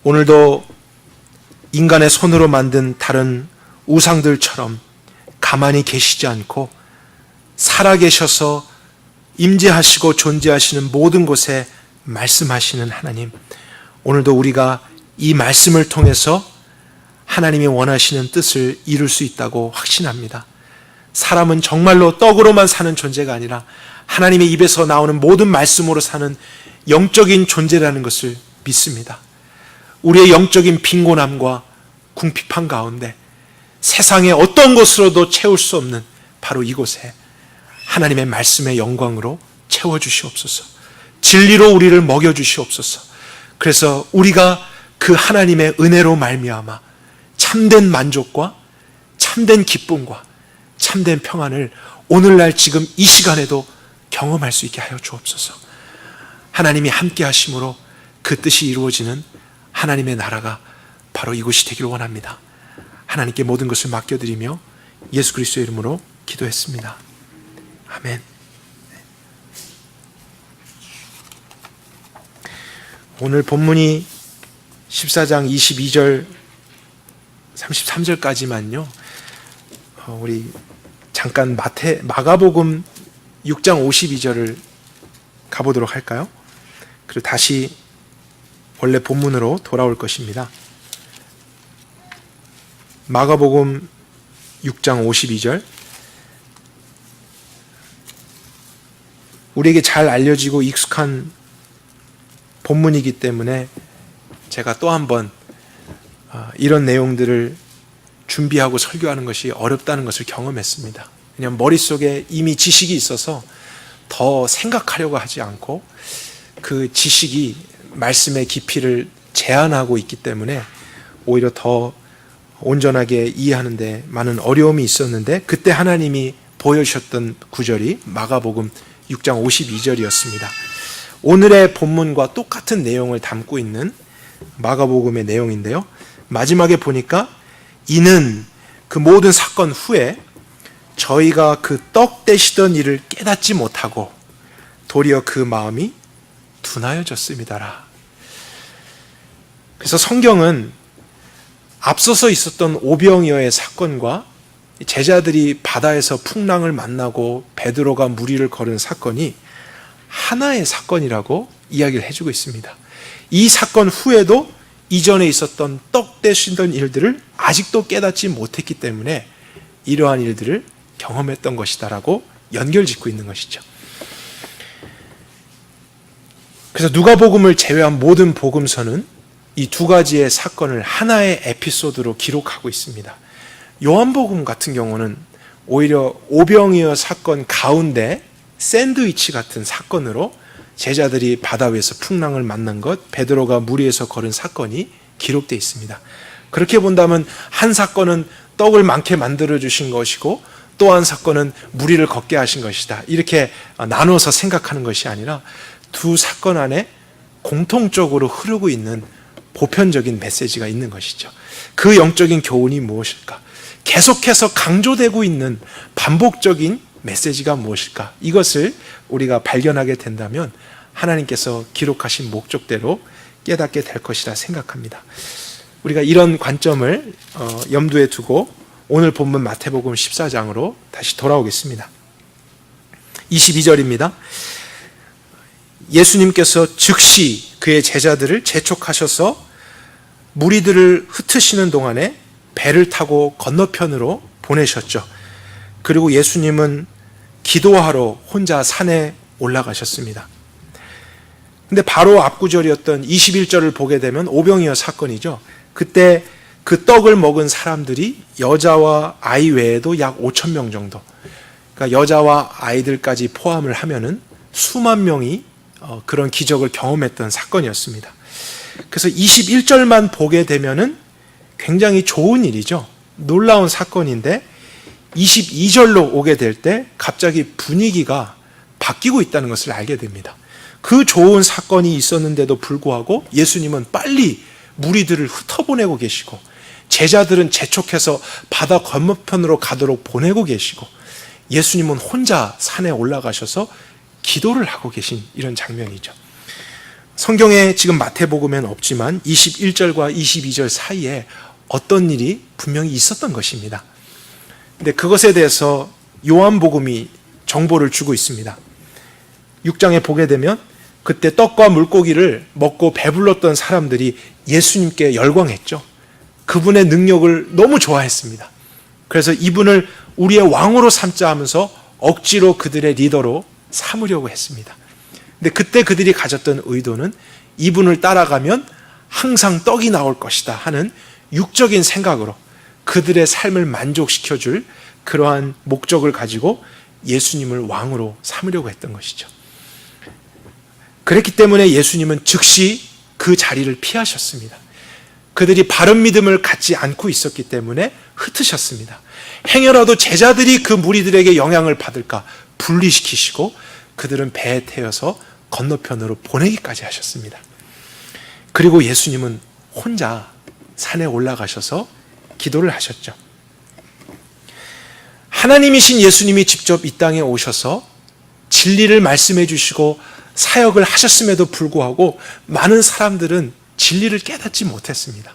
오늘도 인간의 손으로 만든 다른 우상들처럼 가만히 계시지 않고 살아계셔서 임재하시고 존재하시는 모든 곳에 말씀하시는 하나님, 오늘도 우리가 이 말씀을 통해서 하나님이 원하시는 뜻을 이룰 수 있다고 확신합니다. 사람은 정말로 떡으로만 사는 존재가 아니라 하나님의 입에서 나오는 모든 말씀으로 사는 영적인 존재라는 것을 믿습니다. 우리의 영적인 빈곤함과 궁핍한 가운데 세상의 어떤 것으로도 채울 수 없는 바로 이곳에 하나님의 말씀의 영광으로 채워주시옵소서. 진리로 우리를 먹여주시옵소서. 그래서 우리가 그 하나님의 은혜로 말미암아 참된 만족과 참된 기쁨과 참된 평안을 오늘날 지금 이 시간에도 경험할 수 있게 하여 주옵소서. 하나님이 함께 하심으로 그 뜻이 이루어지는 하나님의 나라가 바로 이곳이 되기를 원합니다. 하나님께 모든 것을 맡겨드리며 예수 그리스도의 이름으로 기도했습니다. 아멘. 오늘 본문이 14장 22절 33절까지만요. 우리 잠깐 마가복음 6장 52절을 가보도록 할까요? 그리고 다시 원래 본문으로 돌아올 것입니다. 마가복음 6장 52절, 우리에게 잘 알려지고 익숙한 본문이기 때문에 제가 또 한번 이런 내용들을 준비하고 설교하는 것이 어렵다는 것을 경험했습니다. 그냥 머릿속에 이미 지식이 있어서 더 생각하려고 하지 않고 그 지식이 말씀의 깊이를 제한하고 있기 때문에 오히려 더 온전하게 이해하는 데 많은 어려움이 있었는데, 그때 하나님이 보여주셨던 구절이 마가복음 6장 52절이었습니다. 오늘의 본문과 똑같은 내용을 담고 있는 마가복음의 내용인데요, 마지막에 보니까 이는 그 모든 사건 후에 저희가 그 떡 떼시던 일을 깨닫지 못하고 도리어 그 마음이 둔하여졌습니다라. 그래서 성경은 앞서서 있었던 오병이어의 사건과 제자들이 바다에서 풍랑을 만나고 베드로가 무리를 걸은 사건이 하나의 사건이라고 이야기를 해주고 있습니다. 이 사건 후에도 이전에 있었던 떡 떼시던 일들을 아직도 깨닫지 못했기 때문에 이러한 일들을 경험했던 것이다라고 연결짓고 있는 것이죠. 그래서 누가복음을 제외한 모든 복음서는 이 두 가지의 사건을 하나의 에피소드로 기록하고 있습니다. 요한복음 같은 경우는 오히려 오병이어 사건 가운데 샌드위치 같은 사건으로 제자들이 바다 위에서 풍랑을 만난 것, 베드로가 물 위에서 걸은 사건이 기록되어 있습니다. 그렇게 본다면 한 사건은 떡을 많게 만들어 주신 것이고 또 한 사건은 무리를 걷게 하신 것이다, 이렇게 나눠서 생각하는 것이 아니라 두 사건 안에 공통적으로 흐르고 있는 보편적인 메시지가 있는 것이죠. 그 영적인 교훈이 무엇일까? 계속해서 강조되고 있는 반복적인 메시지가 무엇일까? 이것을 우리가 발견하게 된다면 하나님께서 기록하신 목적대로 깨닫게 될 것이라 생각합니다. 우리가 이런 관점을 염두에 두고 오늘 본문 마태복음 14장으로 다시 돌아오겠습니다. 22절입니다. 예수님께서 즉시 그의 제자들을 재촉하셔서 무리들을 흩으시는 동안에 배를 타고 건너편으로 보내셨죠. 그리고 예수님은 기도하러 혼자 산에 올라가셨습니다. 근데 바로 앞구절이었던 21절을 보게 되면 오병이어 사건이죠. 그때 그 떡을 먹은 사람들이 여자와 아이 외에도 약 5천 명 정도, 그러니까 여자와 아이들까지 포함을 하면은 수만 명이 그런 기적을 경험했던 사건이었습니다. 그래서 21절만 보게 되면은 굉장히 좋은 일이죠. 놀라운 사건인데 22절로 오게 될 때 갑자기 분위기가 바뀌고 있다는 것을 알게 됩니다. 그 좋은 사건이 있었는데도 불구하고 예수님은 빨리 무리들을 흩어보내고 계시고 제자들은 재촉해서 바다 건너편으로 가도록 보내고 계시고 예수님은 혼자 산에 올라가셔서 기도를 하고 계신 이런 장면이죠. 성경에 지금 마태복음에는 없지만 21절과 22절 사이에 어떤 일이 분명히 있었던 것입니다. 근데 그것에 대해서 요한복음이 정보를 주고 있습니다. 6장에 보게 되면 그때 떡과 물고기를 먹고 배불렀던 사람들이 예수님께 열광했죠. 그분의 능력을 너무 좋아했습니다. 그래서 이분을 우리의 왕으로 삼자 하면서 억지로 그들의 리더로 삼으려고 했습니다. 근데 그때 그들이 가졌던 의도는 이분을 따라가면 항상 떡이 나올 것이다 하는 육적인 생각으로 그들의 삶을 만족시켜줄 그러한 목적을 가지고 예수님을 왕으로 삼으려고 했던 것이죠. 그랬기 때문에 예수님은 즉시 그 자리를 피하셨습니다. 그들이 바른 믿음을 갖지 않고 있었기 때문에 흩으셨습니다. 행여라도 제자들이 그 무리들에게 영향을 받을까 분리시키시고 그들은 배에 태워서 건너편으로 보내기까지 하셨습니다. 그리고 예수님은 혼자 산에 올라가셔서 기도를 하셨죠. 하나님이신 예수님이 직접 이 땅에 오셔서 진리를 말씀해 주시고 사역을 하셨음에도 불구하고 많은 사람들은 진리를 깨닫지 못했습니다.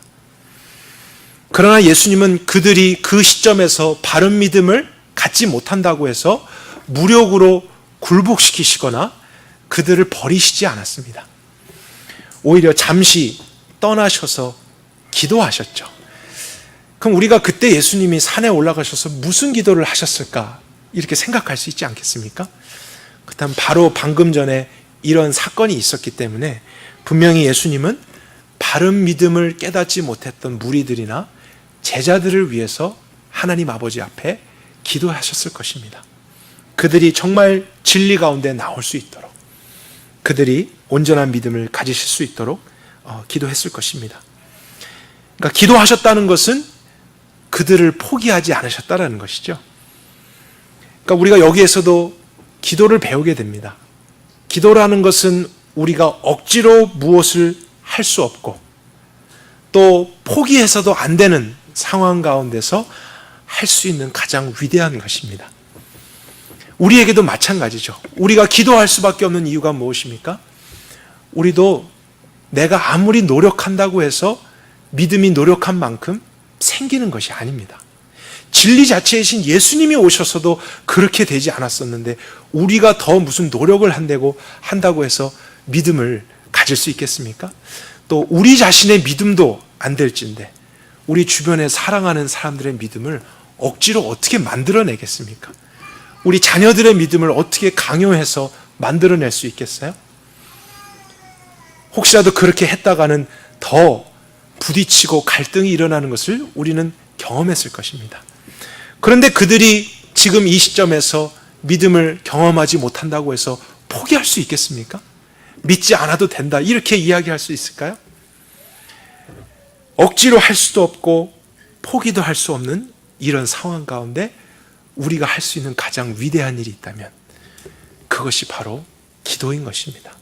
그러나 예수님은 그들이 그 시점에서 바른 믿음을 갖지 못한다고 해서 무력으로 굴복시키시거나 그들을 버리시지 않았습니다. 오히려 잠시 떠나셔서 기도하셨죠. 그럼 우리가 그때 예수님이 산에 올라가셔서 무슨 기도를 하셨을까? 이렇게 생각할 수 있지 않겠습니까? 그렇다면 바로 방금 전에 이런 사건이 있었기 때문에 분명히 예수님은 바른 믿음을 깨닫지 못했던 무리들이나 제자들을 위해서 하나님 아버지 앞에 기도하셨을 것입니다. 그들이 정말 진리 가운데 나올 수 있도록, 그들이 온전한 믿음을 가지실 수 있도록 기도했을 것입니다. 그러니까 기도하셨다는 것은 그들을 포기하지 않으셨다는 것이죠. 그러니까 우리가 여기에서도 기도를 배우게 됩니다. 기도라는 것은 우리가 억지로 무엇을 할 수 없고 또 포기해서도 안 되는 상황 가운데서 할 수 있는 가장 위대한 것입니다. 우리에게도 마찬가지죠. 우리가 기도할 수밖에 없는 이유가 무엇입니까? 우리도 내가 아무리 노력한다고 해서 믿음이 노력한 만큼 생기는 것이 아닙니다. 진리 자체이신 예수님이 오셔서도 그렇게 되지 않았었는데 우리가 더 무슨 노력을 한다고 해서 믿음을 가질 수 있겠습니까? 또 우리 자신의 믿음도 안 될진데 우리 주변에 사랑하는 사람들의 믿음을 억지로 어떻게 만들어내겠습니까? 우리 자녀들의 믿음을 어떻게 강요해서 만들어낼 수 있겠어요? 혹시라도 그렇게 했다가는 더 부딪히고 갈등이 일어나는 것을 우리는 경험했을 것입니다. 그런데 그들이 지금 이 시점에서 믿음을 경험하지 못한다고 해서 포기할 수 있겠습니까? 믿지 않아도 된다 이렇게 이야기할 수 있을까요? 억지로 할 수도 없고 포기도 할 수 없는 이런 상황 가운데 우리가 할 수 있는 가장 위대한 일이 있다면 그것이 바로 기도인 것입니다.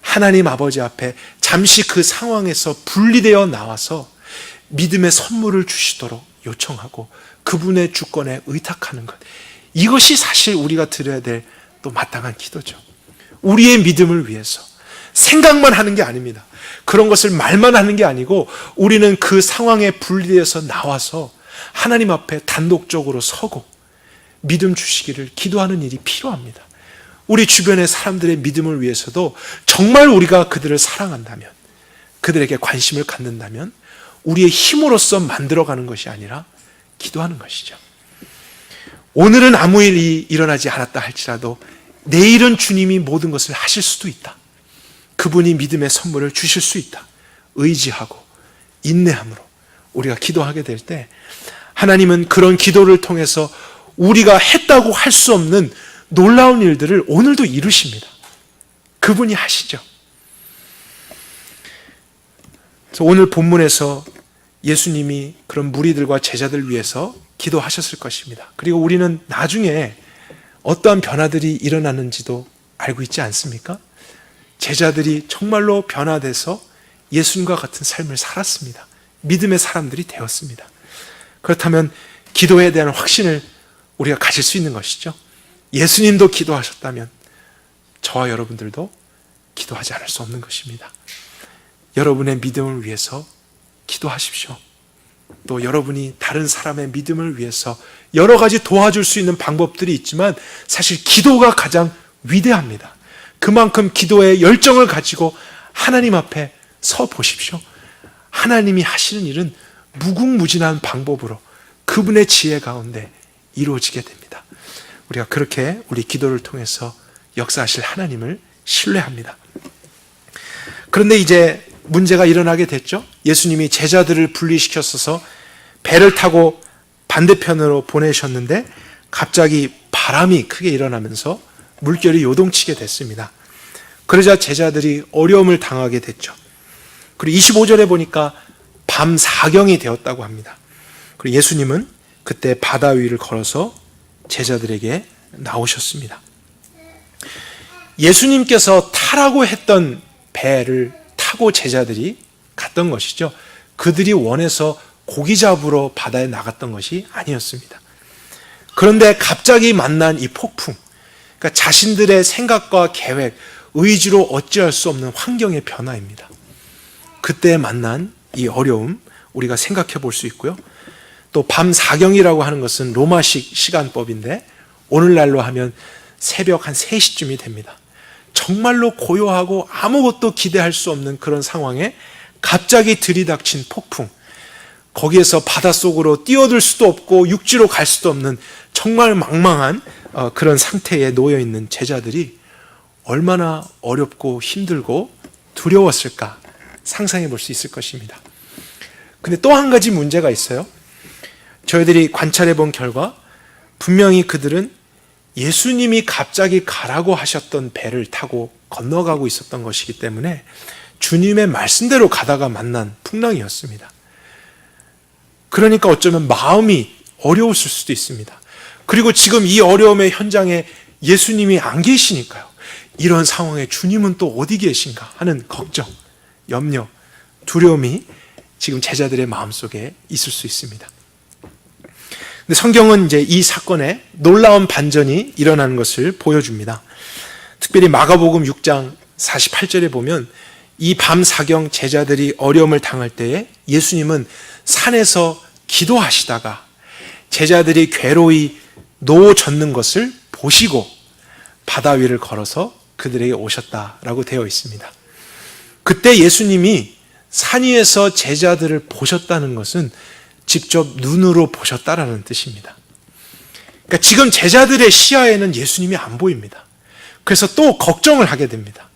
하나님 아버지 앞에 잠시 그 상황에서 분리되어 나와서 믿음의 선물을 주시도록 요청하고 그분의 주권에 의탁하는 것, 이것이 사실 우리가 드려야 될 또 마땅한 기도죠. 우리의 믿음을 위해서 생각만 하는 게 아닙니다. 그런 것을 말만 하는 게 아니고 우리는 그 상황에 분리되어서 나와서 하나님 앞에 단독적으로 서고 믿음 주시기를 기도하는 일이 필요합니다. 우리 주변의 사람들의 믿음을 위해서도 정말 우리가 그들을 사랑한다면, 그들에게 관심을 갖는다면 우리의 힘으로써 만들어가는 것이 아니라 기도하는 것이죠. 오늘은 아무 일이 일어나지 않았다 할지라도 내일은 주님이 모든 것을 하실 수도 있다. 그분이 믿음의 선물을 주실 수 있다. 의지하고 인내함으로 우리가 기도하게 될 때 하나님은 그런 기도를 통해서 우리가 했다고 할 수 없는 놀라운 일들을 오늘도 이루십니다. 그분이 하시죠. 그래서 오늘 본문에서 예수님이 그런 무리들과 제자들 위해서 기도하셨을 것입니다. 그리고 우리는 나중에 어떠한 변화들이 일어나는지도 알고 있지 않습니까? 제자들이 정말로 변화돼서 예수님과 같은 삶을 살았습니다. 믿음의 사람들이 되었습니다. 그렇다면 기도에 대한 확신을 우리가 가질 수 있는 것이죠. 예수님도 기도하셨다면 저와 여러분들도 기도하지 않을 수 없는 것입니다. 여러분의 믿음을 위해서 기도하십시오. 또 여러분이 다른 사람의 믿음을 위해서 여러 가지 도와줄 수 있는 방법들이 있지만 사실 기도가 가장 위대합니다. 그만큼 기도의 열정을 가지고 하나님 앞에 서 보십시오. 하나님이 하시는 일은 무궁무진한 방법으로 그분의 지혜 가운데 이루어지게 됩니다. 우리가 그렇게 우리 기도를 통해서 역사하실 하나님을 신뢰합니다. 그런데 이제 문제가 일어나게 됐죠. 예수님이 제자들을 분리시켰어서 배를 타고 반대편으로 보내셨는데 갑자기 바람이 크게 일어나면서 물결이 요동치게 됐습니다. 그러자 제자들이 어려움을 당하게 됐죠. 그리고 25절에 보니까 밤 4경이 되었다고 합니다. 그리고 예수님은 그때 바다 위를 걸어서 제자들에게 나오셨습니다. 예수님께서 타라고 했던 배를 타고 제자들이 갔던 것이죠. 그들이 원해서 고기 잡으러 바다에 나갔던 것이 아니었습니다. 그런데 갑자기 만난 이 폭풍, 그러니까 자신들의 생각과 계획, 의지로 어찌할 수 없는 환경의 변화입니다. 그때 만난 이 어려움 우리가 생각해 볼 수 있고요. 또 밤 4경이라고 하는 것은 로마식 시간법인데 오늘날로 하면 새벽 한 3시쯤이 됩니다. 정말로 고요하고 아무것도 기대할 수 없는 그런 상황에 갑자기 들이닥친 폭풍, 거기에서 바닷속으로 뛰어들 수도 없고 육지로 갈 수도 없는 정말 망망한 그런 상태에 놓여 있는 제자들이 얼마나 어렵고 힘들고 두려웠을까 상상해 볼 수 있을 것입니다. 근데 또 한 가지 문제가 있어요. 저희들이 관찰해 본 결과 분명히 그들은 예수님이 갑자기 가라고 하셨던 배를 타고 건너가고 있었던 것이기 때문에 주님의 말씀대로 가다가 만난 풍랑이었습니다. 그러니까 어쩌면 마음이 어려웠을 수도 있습니다. 그리고 지금 이 어려움의 현장에 예수님이 안 계시니까요. 이런 상황에 주님은 또 어디 계신가 하는 걱정, 염려, 두려움이 지금 제자들의 마음속에 있을 수 있습니다. 근데 성경은 이제 이 사건에 놀라운 반전이 일어나는 것을 보여줍니다. 특별히 마가복음 6장 48절에 보면 이 밤 4경 제자들이 어려움을 당할 때에 예수님은 산에서 기도하시다가 제자들이 괴로이 노 젓는 것을 보시고 바다 위를 걸어서 그들에게 오셨다라고 되어 있습니다. 그때 예수님이 산 위에서 제자들을 보셨다는 것은 직접 눈으로 보셨다라는 뜻입니다. 그러니까 지금 제자들의 시야에는 예수님이 안 보입니다. 그래서 또 걱정을 하게 됩니다.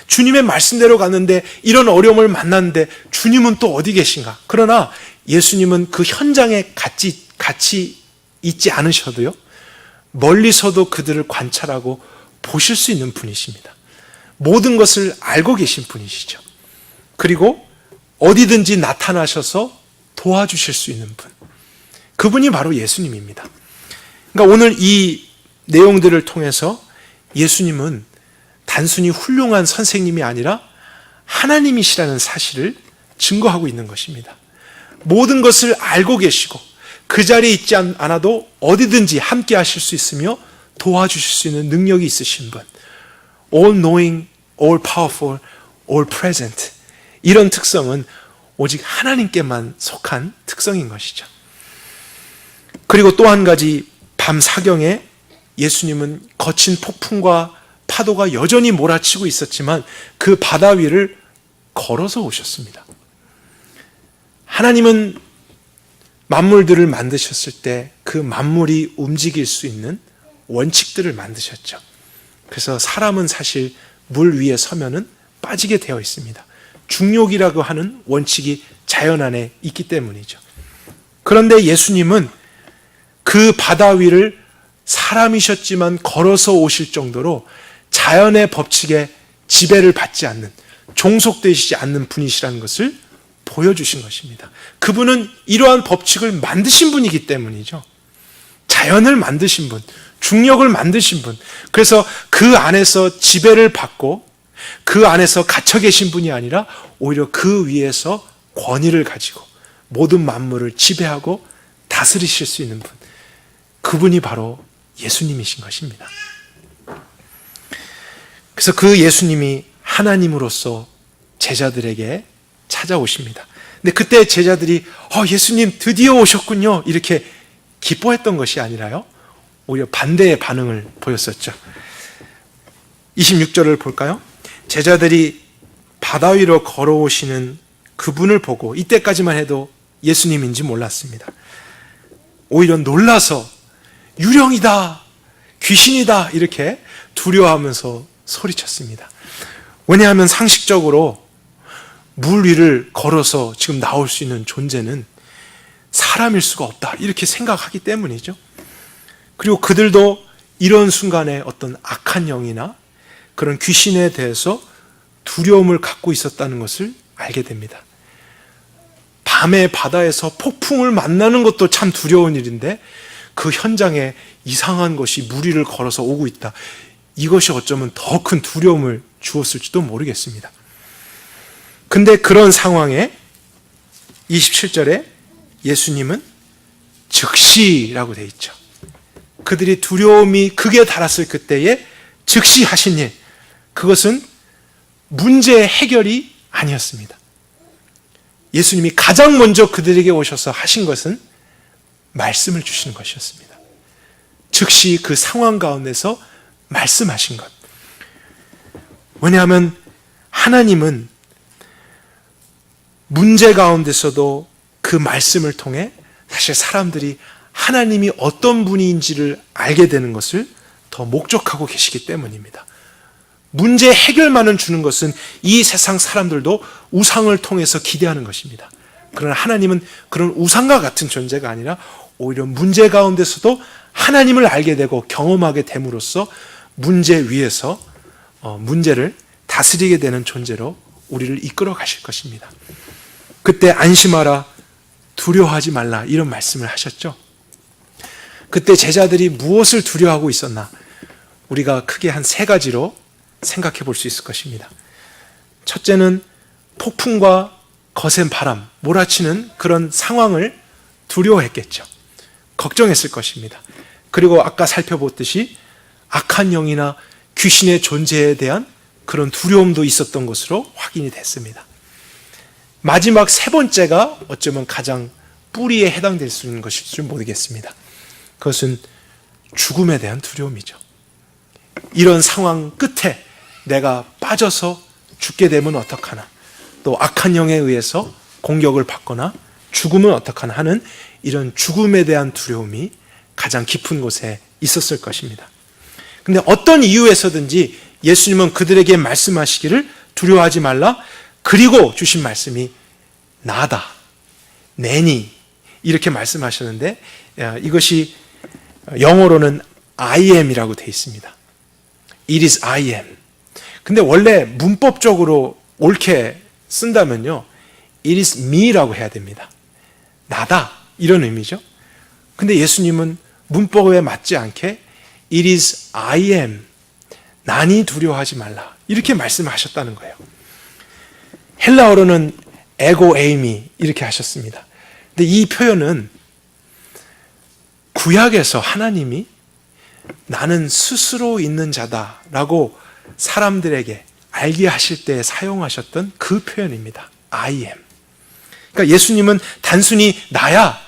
주님의 말씀대로 갔는데 이런 어려움을 만났는데 주님은 또 어디 계신가? 그러나 예수님은 그 현장에 같이 있지 않으셔도요, 멀리서도 그들을 관찰하고 보실 수 있는 분이십니다. 모든 것을 알고 계신 분이시죠. 그리고 어디든지 나타나셔서 도와주실 수 있는 분, 그분이 바로 예수님입니다. 그러니까 오늘 이 내용들을 통해서 예수님은 단순히 훌륭한 선생님이 아니라 하나님이시라는 사실을 증거하고 있는 것입니다. 모든 것을 알고 계시고 그 자리에 있지 않아도 어디든지 함께 하실 수 있으며 도와주실 수 있는 능력이 있으신 분, all knowing, all powerful, all present, 이런 특성은 오직 하나님께만 속한 특성인 것이죠. 그리고 또 한 가지, 밤 4경에 예수님은 거친 폭풍과 파도가 여전히 몰아치고 있었지만 그 바다 위를 걸어서 오셨습니다. 하나님은 만물들을 만드셨을 때 그 만물이 움직일 수 있는 원칙들을 만드셨죠. 그래서 사람은 사실 물 위에 서면은 빠지게 되어 있습니다. 중력이라고 하는 원칙이 자연 안에 있기 때문이죠. 그런데 예수님은 그 바다 위를 사람이셨지만 걸어서 오실 정도로 자연의 법칙에 지배를 받지 않는, 종속되시지 않는 분이시라는 것을 보여주신 것입니다. 그분은 이러한 법칙을 만드신 분이기 때문이죠. 자연을 만드신 분, 중력을 만드신 분, 그래서 그 안에서 지배를 받고 그 안에서 갇혀 계신 분이 아니라 오히려 그 위에서 권위를 가지고 모든 만물을 지배하고 다스리실 수 있는 분, 그분이 바로 예수님이신 것입니다. 그래서 그 예수님이 하나님으로서 제자들에게 찾아오십니다. 근데 그때 제자들이 예수님 드디어 오셨군요 이렇게 기뻐했던 것이 아니라요, 오히려 반대의 반응을 보였었죠. 26절을 볼까요? 제자들이 바다 위로 걸어오시는 그분을 보고, 이때까지만 해도 예수님인지 몰랐습니다. 오히려 놀라서 유령이다, 귀신이다 이렇게 두려워하면서 소리쳤습니다. 왜냐하면 상식적으로 물 위를 걸어서 지금 나올 수 있는 존재는 사람일 수가 없다 이렇게 생각하기 때문이죠. 그리고 그들도 이런 순간에 어떤 악한 영이나 그런 귀신에 대해서 두려움을 갖고 있었다는 것을 알게 됩니다. 밤에 바다에서 폭풍을 만나는 것도 참 두려운 일인데 그 현장에 이상한 것이 물 위를 걸어서 오고 있다. 이것이 어쩌면 더 큰 두려움을 주었을지도 모르겠습니다. 근데 그런 상황에 27절에 예수님은 즉시라고 되어 있죠. 그들이 두려움이 극에 달았을 그때에 즉시 하신 일, 그것은 문제의 해결이 아니었습니다. 예수님이 가장 먼저 그들에게 오셔서 하신 것은 말씀을 주시는 것이었습니다. 즉시 그 상황 가운데서 말씀하신 것. 왜냐하면 하나님은 문제 가운데서도 그 말씀을 통해 사실 사람들이 하나님이 어떤 분인지를 알게 되는 것을 더 목적하고 계시기 때문입니다. 문제 해결만을 주는 것은 이 세상 사람들도 우상을 통해서 기대하는 것입니다. 그러나 하나님은 그런 우상과 같은 존재가 아니라 오히려 문제 가운데서도 하나님을 알게 되고 경험하게 됨으로써 문제 위에서 문제를 다스리게 되는 존재로 우리를 이끌어 가실 것입니다. 그때 안심하라, 두려워하지 말라 이런 말씀을 하셨죠. 그때 제자들이 무엇을 두려워하고 있었나? 우리가 크게 한 세 가지로 생각해 볼 수 있을 것입니다. 첫째는 폭풍과 거센 바람, 몰아치는 그런 상황을 두려워했겠죠. 걱정했을 것입니다. 그리고 아까 살펴봤듯이 악한 영이나 귀신의 존재에 대한 그런 두려움도 있었던 것으로 확인이 됐습니다. 마지막 세 번째가 어쩌면 가장 뿌리에 해당될 수 있는 것일 줄 모르겠습니다. 그것은 죽음에 대한 두려움이죠. 이런 상황 끝에 내가 빠져서 죽게 되면 어떡하나, 또 악한 영에 의해서 공격을 받거나 죽으면 어떡하나 하는 이런 죽음에 대한 두려움이 가장 깊은 곳에 있었을 것입니다. 근데 어떤 이유에서든지 예수님은 그들에게 말씀하시기를 두려워하지 말라, 그리고 주신 말씀이 나다, 내니 이렇게 말씀하셨는데, 이것이 영어로는 I am이라고 되어 있습니다. It is I am. 근데 원래 문법적으로 옳게 쓴다면요, It is me라고 해야 됩니다. 나다 이런 의미죠. 근데 예수님은 문법에 맞지 않게 It is I am, 나니 두려워하지 말라 이렇게 말씀하셨다는 거예요. 헬라어로는 에고 에이미 이렇게 하셨습니다. 근데 이 표현은 구약에서 하나님이 나는 스스로 있는 자다라고 사람들에게 알게 하실 때 사용하셨던 그 표현입니다. I am. 그러니까 예수님은 단순히 나야,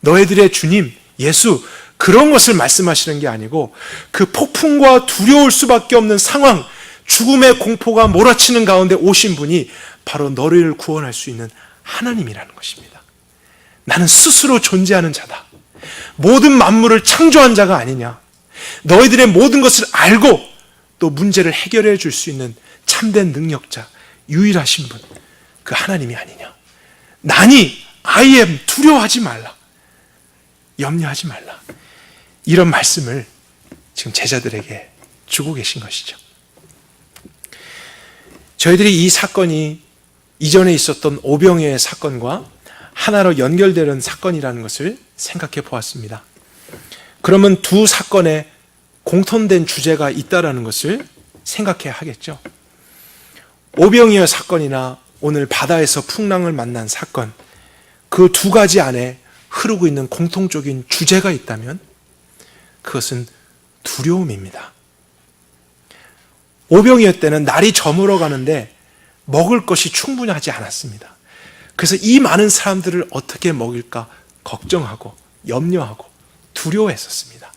너희들의 주님, 예수, 그런 것을 말씀하시는 게 아니고 그 폭풍과 두려울 수밖에 없는 상황, 죽음의 공포가 몰아치는 가운데 오신 분이 바로 너를 구원할 수 있는 하나님이라는 것입니다. 나는 스스로 존재하는 자다. 모든 만물을 창조한 자가 아니냐. 너희들의 모든 것을 알고 또 문제를 해결해 줄 수 있는 참된 능력자, 유일하신 분, 그 하나님이 아니냐. 나니 I am, 두려워하지 말라, 염려하지 말라, 이런 말씀을 지금 제자들에게 주고 계신 것이죠. 저희들이 이 사건이 이전에 있었던 오병이어의 사건과 하나로 연결되는 사건이라는 것을 생각해 보았습니다. 그러면 두 사건에 공통된 주제가 있다라는 것을 생각해야 하겠죠. 오병이어 사건이나 오늘 바다에서 풍랑을 만난 사건, 그 두 가지 안에 흐르고 있는 공통적인 주제가 있다면 그것은 두려움입니다. 오병이어 때는 날이 저물어 가는데 먹을 것이 충분하지 않았습니다. 그래서 이 많은 사람들을 어떻게 먹일까 걱정하고 염려하고 두려워했었습니다.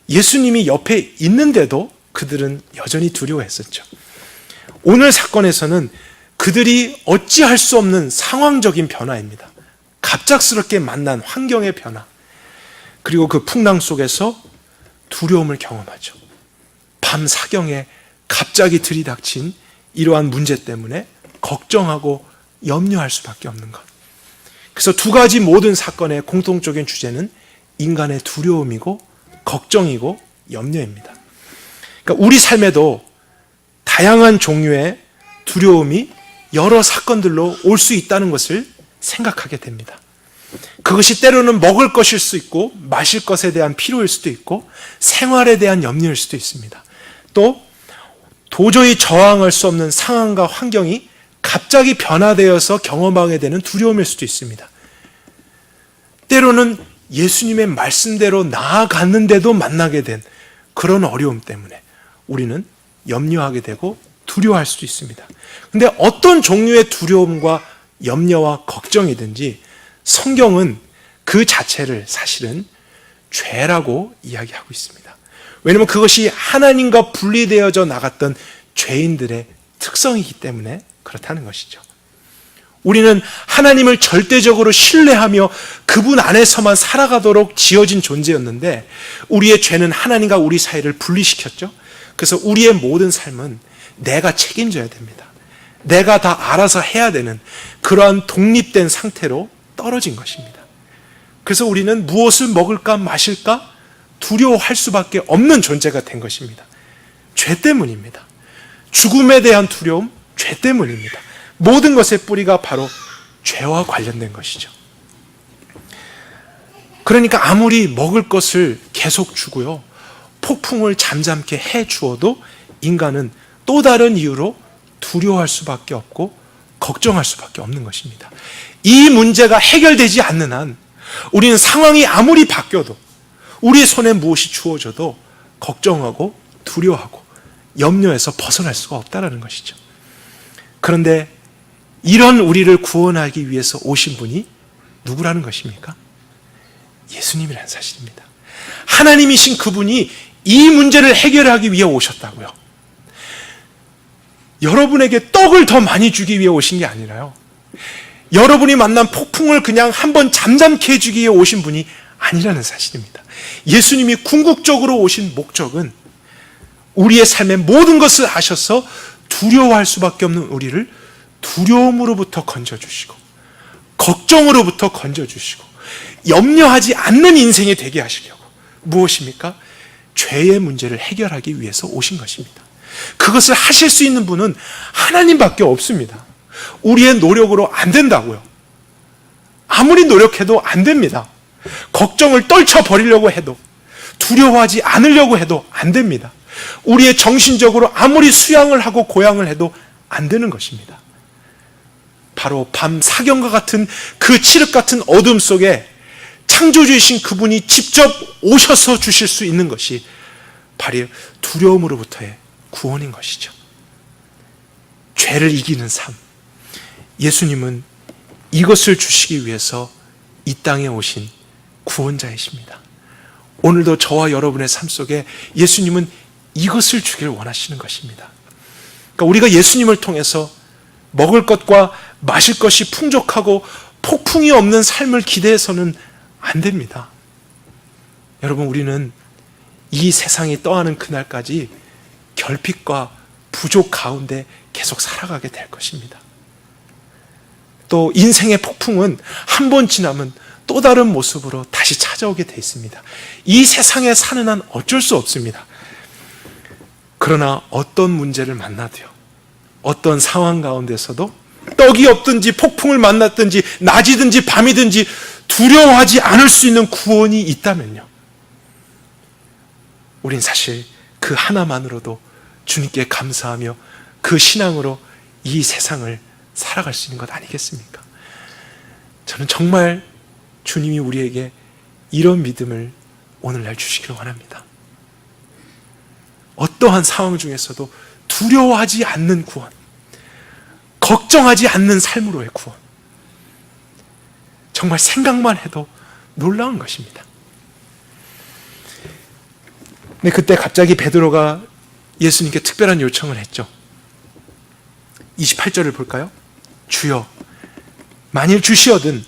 예수님이 옆에 있는데도 그들은 여전히 두려워했었죠. 오늘 사건에서는 그들이 어찌할 수 없는 상황적인 변화입니다. 갑작스럽게 만난 환경의 변화, 그리고 그 풍랑 속에서 두려움을 경험하죠. 밤 사경에 갑자기 들이닥친 이러한 문제 때문에 걱정하고 염려할 수밖에 없는 것. 그래서 두 가지 모든 사건의 공통적인 주제는 인간의 두려움이고 걱정이고 염려입니다. 그러니까 우리 삶에도 다양한 종류의 두려움이 여러 사건들로 올 수 있다는 것을 생각하게 됩니다. 그것이 때로는 먹을 것일 수 있고 마실 것에 대한 필요일 수도 있고 생활에 대한 염려일 수도 있습니다. 또 도저히 저항할 수 없는 상황과 환경이 갑자기 변화되어서 경험하게 되는 두려움일 수도 있습니다. 때로는 예수님의 말씀대로 나아갔는데도 만나게 된 그런 어려움 때문에 우리는 염려하게 되고 두려워할 수도 있습니다. 근데 어떤 종류의 두려움과 염려와 걱정이든지 성경은 그 자체를 사실은 죄라고 이야기하고 있습니다. 왜냐하면 그것이 하나님과 분리되어져 나갔던 죄인들의 특성이기 때문에 그렇다는 것이죠. 우리는 하나님을 절대적으로 신뢰하며 그분 안에서만 살아가도록 지어진 존재였는데 우리의 죄는 하나님과 우리 사이를 분리시켰죠. 그래서 우리의 모든 삶은 내가 책임져야 됩니다. 내가 다 알아서 해야 되는 그러한 독립된 상태로 떨어진 것입니다. 그래서 우리는 무엇을 먹을까 마실까 두려워할 수밖에 없는 존재가 된 것입니다. 죄 때문입니다. 죽음에 대한 두려움, 죄 때문입니다. 모든 것의 뿌리가 바로 죄와 관련된 것이죠. 그러니까 아무리 먹을 것을 계속 주고요, 폭풍을 잠잠케 해 주어도 인간은 또 다른 이유로 두려워할 수밖에 없고 걱정할 수밖에 없는 것입니다. 이 문제가 해결되지 않는 한 우리는 상황이 아무리 바뀌어도 우리 손에 무엇이 주어져도 걱정하고 두려워하고 염려에서 벗어날 수가 없다는 것이죠. 그런데 이런 우리를 구원하기 위해서 오신 분이 누구라는 것입니까? 예수님이라는 사실입니다. 하나님이신 그분이 이 문제를 해결하기 위해 오셨다고요. 여러분에게 떡을 더 많이 주기 위해 오신 게 아니라요, 여러분이 만난 폭풍을 그냥 한번 잠잠케 해주기 위해 오신 분이 아니라는 사실입니다. 예수님이 궁극적으로 오신 목적은 우리의 삶의 모든 것을 아셔서 두려워할 수밖에 없는 우리를 두려움으로부터 건져주시고 걱정으로부터 건져주시고 염려하지 않는 인생이 되게 하시려고, 무엇입니까? 죄의 문제를 해결하기 위해서 오신 것입니다. 그것을 하실 수 있는 분은 하나님밖에 없습니다. 우리의 노력으로 안 된다고요. 아무리 노력해도 안 됩니다. 걱정을 떨쳐버리려고 해도, 두려워하지 않으려고 해도 안 됩니다. 우리의 정신적으로 아무리 수양을 하고 고양을 해도 안 되는 것입니다. 바로 밤 사경과 같은 그 칠흑 같은 어둠 속에 창조주이신 그분이 직접 오셔서 주실 수 있는 것이 바로 두려움으로부터의 구원인 것이죠. 죄를 이기는 삶, 예수님은 이것을 주시기 위해서 이 땅에 오신 구원자이십니다. 오늘도 저와 여러분의 삶 속에 예수님은 이것을 주길 원하시는 것입니다. 그러니까 우리가 예수님을 통해서 먹을 것과 마실 것이 풍족하고 폭풍이 없는 삶을 기대해서는 안 됩니다. 여러분, 우리는 이 세상이 떠나는 그날까지 결핍과 부족 가운데 계속 살아가게 될 것입니다. 또 인생의 폭풍은 한 번 지나면 또 다른 모습으로 다시 찾아오게 돼 있습니다. 이 세상에 사는 한 어쩔 수 없습니다. 그러나 어떤 문제를 만나도요, 어떤 상황 가운데서도 떡이 없든지 폭풍을 만났든지 낮이든지 밤이든지 두려워하지 않을 수 있는 구원이 있다면요, 우린 사실 그 하나만으로도 주님께 감사하며 그 신앙으로 이 세상을 살아갈 수 있는 것 아니겠습니까? 저는 정말 주님이 우리에게 이런 믿음을 오늘날 주시기를 원합니다. 어떠한 상황 중에서도 두려워하지 않는 구원, 걱정하지 않는 삶으로의 구원. 정말 생각만 해도 놀라운 것입니다. 근데 그때 갑자기 베드로가 예수님께 특별한 요청을 했죠. 28절을 볼까요? 주여, 만일 주시어든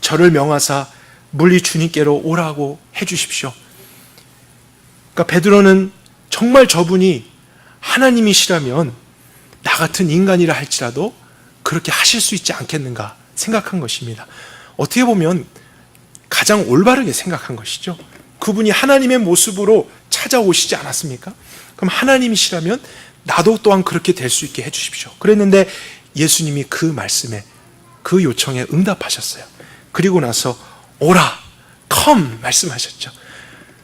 저를 명하사 물리 주님께로 오라고 해주십시오. 그러니까 베드로는 정말 저분이 하나님이시라면 나 같은 인간이라 할지라도 그렇게 하실 수 있지 않겠는가 생각한 것입니다. 어떻게 보면 가장 올바르게 생각한 것이죠. 그분이 하나님의 모습으로 찾아오시지 않았습니까? 그럼 하나님이시라면 나도 또한 그렇게 될 수 있게 해주십시오. 그랬는데 예수님이 그 말씀에, 그 요청에 응답하셨어요. 그리고 나서 오라, come 말씀하셨죠.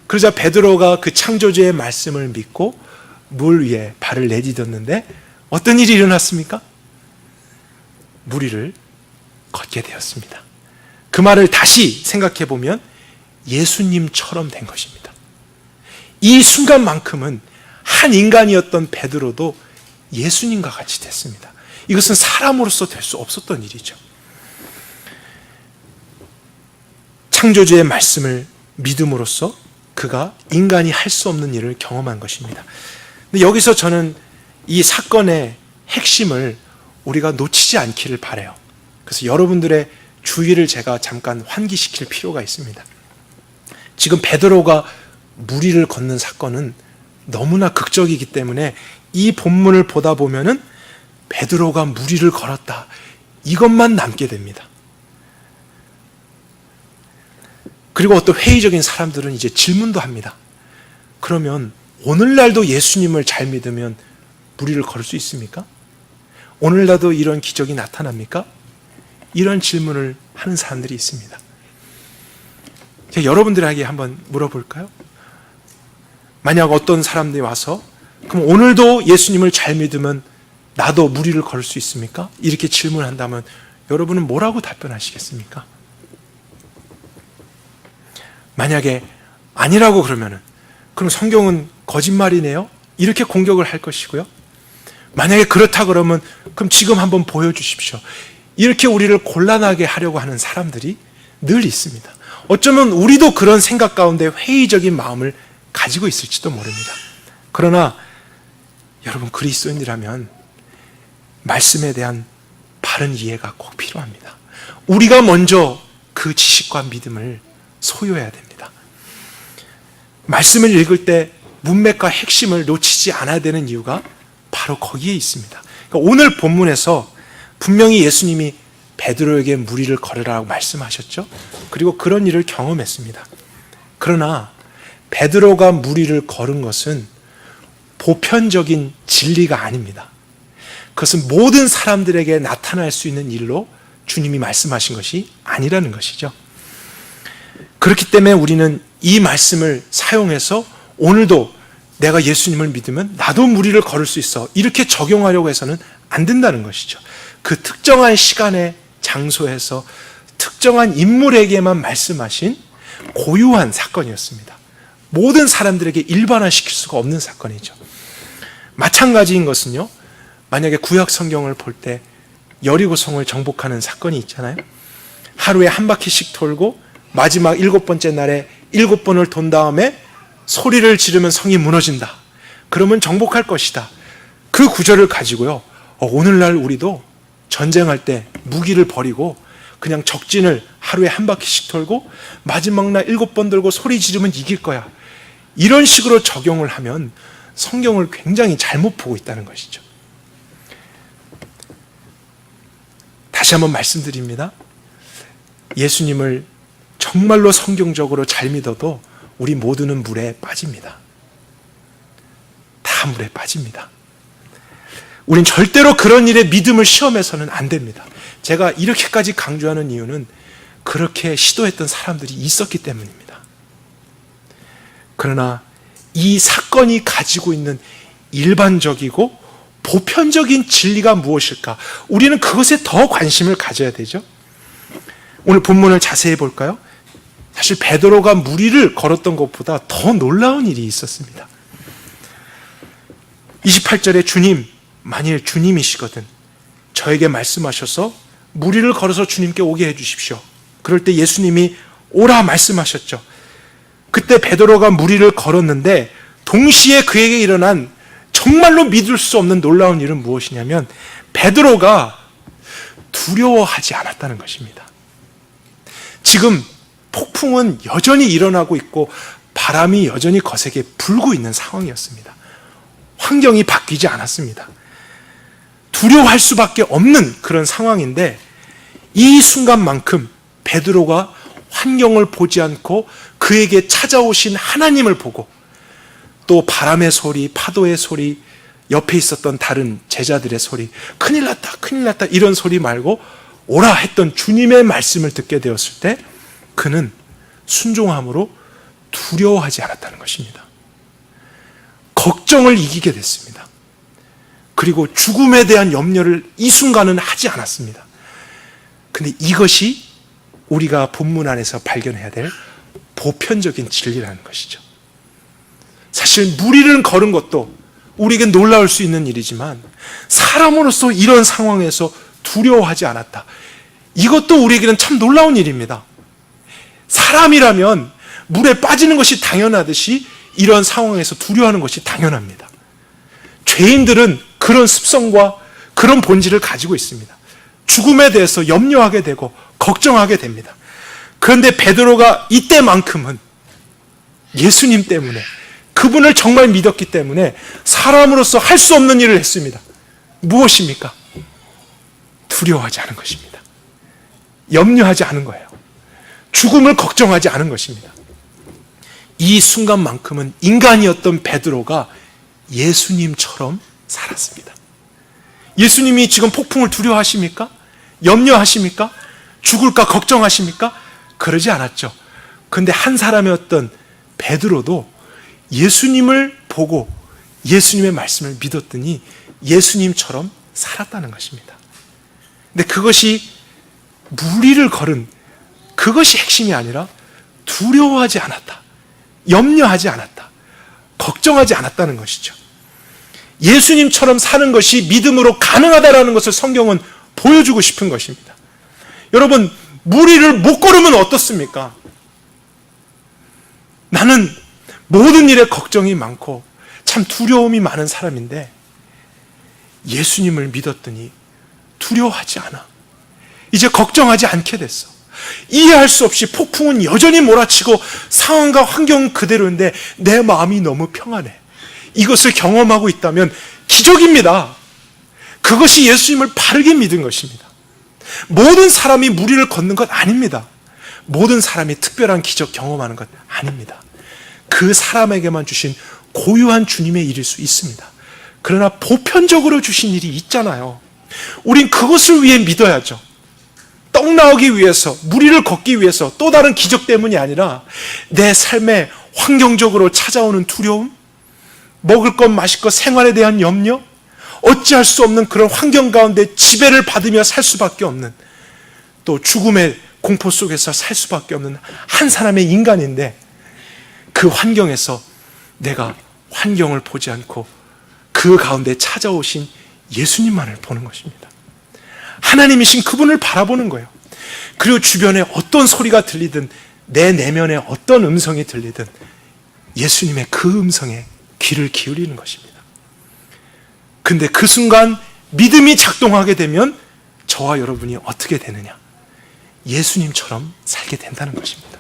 그러자 베드로가 그 창조주의 말씀을 믿고 물 위에 발을 내디뎠는데 어떤 일이 일어났습니까? 물 위를 걷게 되었습니다. 그 말을 다시 생각해 보면 예수님처럼 된 것입니다. 이 순간만큼은 한 인간이었던 베드로도 예수님과 같이 됐습니다. 이것은 사람으로서 될 수 없었던 일이죠. 창조주의 말씀을 믿음으로써 그가 인간이 할 수 없는 일을 경험한 것입니다. 근데 여기서 저는 이 사건의 핵심을 우리가 놓치지 않기를 바라요. 그래서 여러분들의 주의를 제가 잠깐 환기시킬 필요가 있습니다. 지금 베드로가 물 위를 걷는 사건은 너무나 극적이기 때문에 이 본문을 보다 보면은 베드로가 물 위를 걸었다, 이것만 남게 됩니다. 그리고 어떤 회의적인 사람들은 이제 질문도 합니다. 그러면 오늘날도 예수님을 잘 믿으면 물 위를 걸을 수 있습니까? 오늘날도 이런 기적이 나타납니까? 이런 질문을 하는 사람들이 있습니다. 제가 여러분들에게 한번 물어볼까요? 만약 어떤 사람들이 와서 그럼 오늘도 예수님을 잘 믿으면 나도 물 위를 걸을 수 있습니까? 이렇게 질문한다면 여러분은 뭐라고 답변하시겠습니까? 만약에 아니라고 그러면은 그럼 성경은 거짓말이네요? 이렇게 공격을 할 것이고요. 만약에 그렇다 그러면 그럼 지금 한번 보여주십시오. 이렇게 우리를 곤란하게 하려고 하는 사람들이 늘 있습니다. 어쩌면 우리도 그런 생각 가운데 회의적인 마음을 가지고 있을지도 모릅니다. 그러나 여러분, 그리스도인이라면 말씀에 대한 바른 이해가 꼭 필요합니다. 우리가 먼저 그 지식과 믿음을 소유해야 됩니다. 말씀을 읽을 때 문맥과 핵심을 놓치지 않아야 되는 이유가 바로 거기에 있습니다. 그러니까 오늘 본문에서 분명히 예수님이 베드로에게 물 위를 걸으라고 말씀하셨죠. 그리고 그런 일을 경험했습니다. 그러나 베드로가 물 위를 걸은 것은 보편적인 진리가 아닙니다. 그것은 모든 사람들에게 나타날 수 있는 일로 주님이 말씀하신 것이 아니라는 것이죠. 그렇기 때문에 우리는 이 말씀을 사용해서 오늘도 내가 예수님을 믿으면 나도 물 위를 걸을 수 있어, 이렇게 적용하려고 해서는 안 된다는 것이죠. 그 특정한 시간에 장소에서 특정한 인물에게만 말씀하신 고유한 사건이었습니다. 모든 사람들에게 일반화시킬 수가 없는 사건이죠. 마찬가지인 것은요, 만약에 구약 성경을 볼 때 여리고성을 정복하는 사건이 있잖아요. 하루에 한 바퀴씩 돌고 마지막 7번째 날에 7번을 돈 다음에 소리를 지르면 성이 무너진다. 그러면 정복할 것이다. 그 구절을 가지고요, 오늘날 우리도 전쟁할 때 무기를 버리고 그냥 적진을 하루에 한 바퀴씩 돌고 마지막 날 7번 돌고 소리 지르면 이길 거야, 이런 식으로 적용을 하면 성경을 굉장히 잘못 보고 있다는 것이죠. 다시 한번 말씀드립니다. 예수님을 정말로 성경적으로 잘 믿어도 우리 모두는 물에 빠집니다. 다 물에 빠집니다. 우린 절대로 그런 일에 믿음을 시험해서는 안 됩니다. 제가 이렇게까지 강조하는 이유는 그렇게 시도했던 사람들이 있었기 때문입니다. 그러나 이 사건이 가지고 있는 일반적이고 보편적인 진리가 무엇일까? 우리는 그것에 더 관심을 가져야 되죠. 오늘 본문을 자세히 볼까요? 사실 베드로가 물 위를 걸었던 것보다 더 놀라운 일이 있었습니다. 28절에 주님, 만일 주님이시거든 저에게 말씀하셔서 무리를 걸어서 주님께 오게 해주십시오. 그럴 때 예수님이 오라 말씀하셨죠. 그때 베드로가 무리를 걸었는데 동시에 그에게 일어난 정말로 믿을 수 없는 놀라운 일은 무엇이냐면 베드로가 두려워하지 않았다는 것입니다. 지금 폭풍은 여전히 일어나고 있고 바람이 여전히 거세게 불고 있는 상황이었습니다. 환경이 바뀌지 않았습니다. 두려워할 수밖에 없는 그런 상황인데 이 순간만큼 베드로가 환경을 보지 않고 그에게 찾아오신 하나님을 보고 또 바람의 소리, 파도의 소리, 옆에 있었던 다른 제자들의 소리, 큰일 났다, 큰일 났다 이런 소리 말고 오라 했던 주님의 말씀을 듣게 되었을 때 그는 순종함으로 두려워하지 않았다는 것입니다. 걱정을 이기게 됐습니다. 그리고 죽음에 대한 염려를 이 순간은 하지 않았습니다. 근데 이것이 우리가 본문 안에서 발견해야 될 보편적인 진리라는 것이죠. 사실 무리를 걸은 것도 우리에게 놀라울 수 있는 일이지만 사람으로서 이런 상황에서 두려워하지 않았다. 이것도 우리에게는 참 놀라운 일입니다. 사람이라면 물에 빠지는 것이 당연하듯이 이런 상황에서 두려워하는 것이 당연합니다. 죄인들은 그런 습성과 그런 본질을 가지고 있습니다. 죽음에 대해서 염려하게 되고 걱정하게 됩니다. 그런데 베드로가 이때만큼은 예수님 때문에 그분을 정말 믿었기 때문에 사람으로서 할 수 없는 일을 했습니다. 무엇입니까? 두려워하지 않은 것입니다. 염려하지 않은 거예요. 죽음을 걱정하지 않은 것입니다. 이 순간만큼은 인간이었던 베드로가 예수님처럼 살았습니다. 예수님이 지금 폭풍을 두려워하십니까? 염려하십니까? 죽을까 걱정하십니까? 그러지 않았죠. 그런데 한 사람이었던 베드로도 예수님을 보고 예수님의 말씀을 믿었더니 예수님처럼 살았다는 것입니다. 근데 그것이 무리를 걸은 그것이 핵심이 아니라 두려워하지 않았다. 염려하지 않았다. 걱정하지 않았다는 것이죠. 예수님처럼 사는 것이 믿음으로 가능하다라는 것을 성경은 보여주고 싶은 것입니다. 여러분, 무리를 못 걸으면 어떻습니까? 나는 모든 일에 걱정이 많고 참 두려움이 많은 사람인데 예수님을 믿었더니 두려워하지 않아. 이제 걱정하지 않게 됐어. 이해할 수 없이 폭풍은 여전히 몰아치고 상황과 환경은 그대로인데 내 마음이 너무 평안해. 이것을 경험하고 있다면 기적입니다. 그것이 예수님을 바르게 믿은 것입니다. 모든 사람이 무리를 걷는 것 아닙니다. 모든 사람이 특별한 기적 경험하는 것 아닙니다. 그 사람에게만 주신 고유한 주님의 일일 수 있습니다. 그러나 보편적으로 주신 일이 있잖아요. 우린 그것을 위해 믿어야죠. 떡 나오기 위해서, 무리를 걷기 위해서, 또 다른 기적 때문이 아니라 내 삶에 환경적으로 찾아오는 두려움, 먹을 것, 마실 것, 생활에 대한 염려, 어찌할 수 없는 그런 환경 가운데 지배를 받으며 살 수밖에 없는, 또 죽음의 공포 속에서 살 수밖에 없는 한 사람의 인간인데 그 환경에서 내가 환경을 보지 않고 그 가운데 찾아오신 예수님만을 보는 것입니다. 하나님이신 그분을 바라보는 거예요. 그리고 주변에 어떤 소리가 들리든 내 내면에 어떤 음성이 들리든 예수님의 그 음성에 귀를 기울이는 것입니다. 근데 그 순간 믿음이 작동하게 되면 저와 여러분이 어떻게 되느냐? 예수님처럼 살게 된다는 것입니다.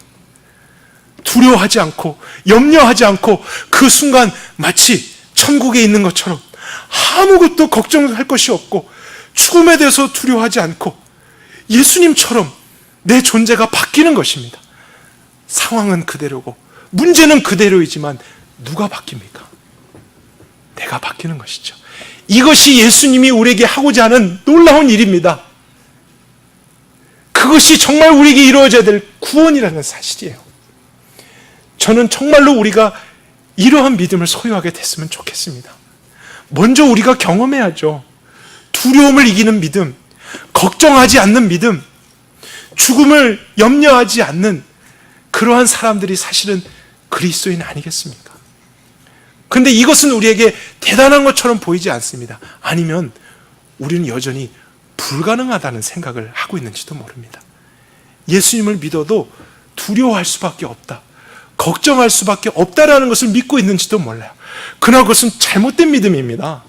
두려워하지 않고 염려하지 않고 그 순간 마치 천국에 있는 것처럼 아무것도 걱정할 것이 없고 죽음에 대해서 두려워하지 않고 예수님처럼 내 존재가 바뀌는 것입니다. 상황은 그대로고 문제는 그대로이지만 누가 바뀝니까? 내가 바뀌는 것이죠. 이것이 예수님이 우리에게 하고자 하는 놀라운 일입니다. 그것이 정말 우리에게 이루어져야 될 구원이라는 사실이에요. 저는 정말로 우리가 이러한 믿음을 소유하게 됐으면 좋겠습니다. 먼저 우리가 경험해야죠. 두려움을 이기는 믿음, 걱정하지 않는 믿음, 죽음을 염려하지 않는 그러한 사람들이 사실은 그리스도인 아니겠습니까? 그런데 이것은 우리에게 대단한 것처럼 보이지 않습니다. 아니면 우리는 여전히 불가능하다는 생각을 하고 있는지도 모릅니다. 예수님을 믿어도 두려워할 수밖에 없다, 걱정할 수밖에 없다라는 것을 믿고 있는지도 몰라요. 그러나 그것은 잘못된 믿음입니다.